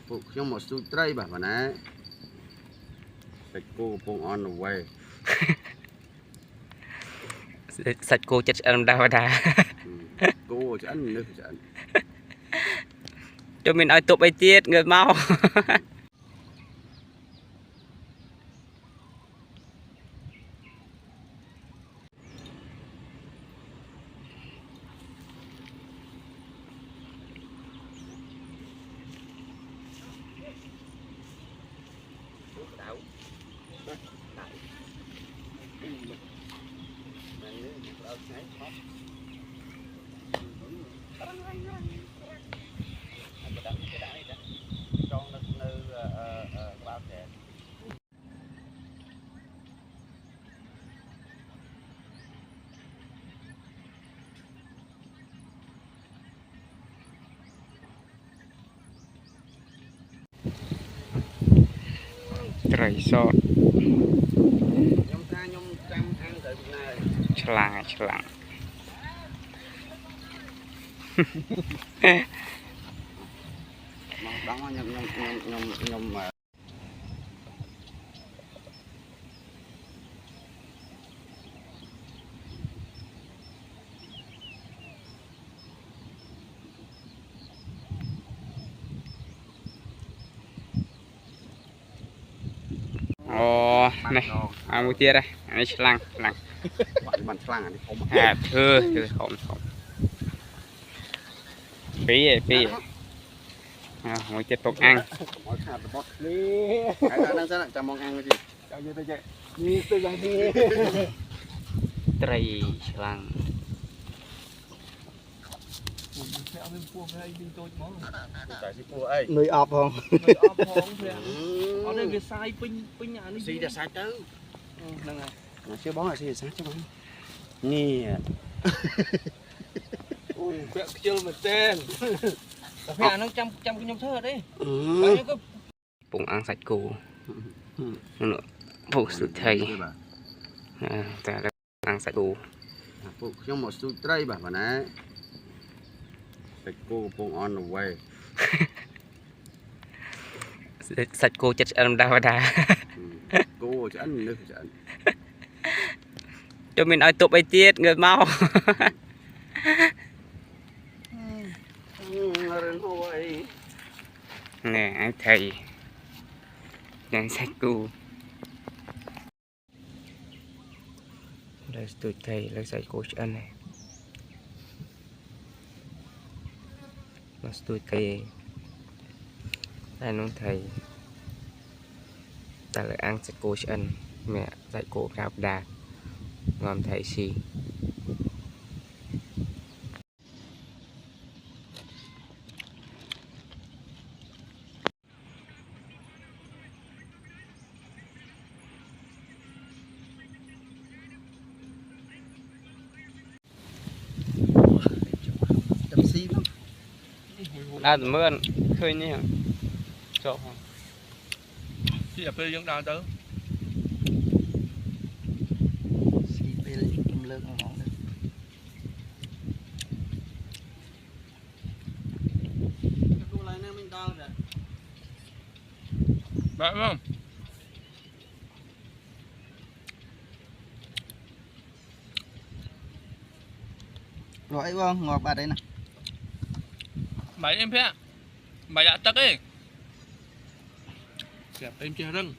phụ trong một số tray bảo nè sạch cô bông on away sạch cô chết ăn đau đà cô chứ ăn nước chứ ăn cho mình ai tụt ai tiết người mau trời sọt chlang chlang đó nhom mà ồ này một tia đây này chlang chlang bạn chlang này không à thưa không phí một chiếc bột ăn cái đang rất là chăm mong ăn cái gì chào như thế như tôi đang đi tray chlang người ọp không ở đây việc sai pin nhà đi xí là sai tới đang này nó chưa bó là xí là sai chứ bóng nghe ui quẹo chưa mà tên phải nó trăm cái nhóm thơ đấy bụng ăn sạch củ nữa phụ sự thầy ta đã ăn sạch củ phụ trong một số tray bảo nè sạch cô bông on away sạch cô chết ăn đau đà cô chứ ăn nước chứ ăn cho mình ai tụt ai tiết người mau nè anh thầy đang sạch cô đây tụi thầy lấy sạch cô chết ăn này nó tụi thầy đây nó thầy ta lại ăn sạch cô chết ăn mẹ dạy cô rạp đà ngon thầy xì à mưa khơi như chỗ chị đẹp dân đào tới Đấy không? Rồi không ngọt bà đây nè Mày em phê mày đã tắc ấy đẹp em chưa răng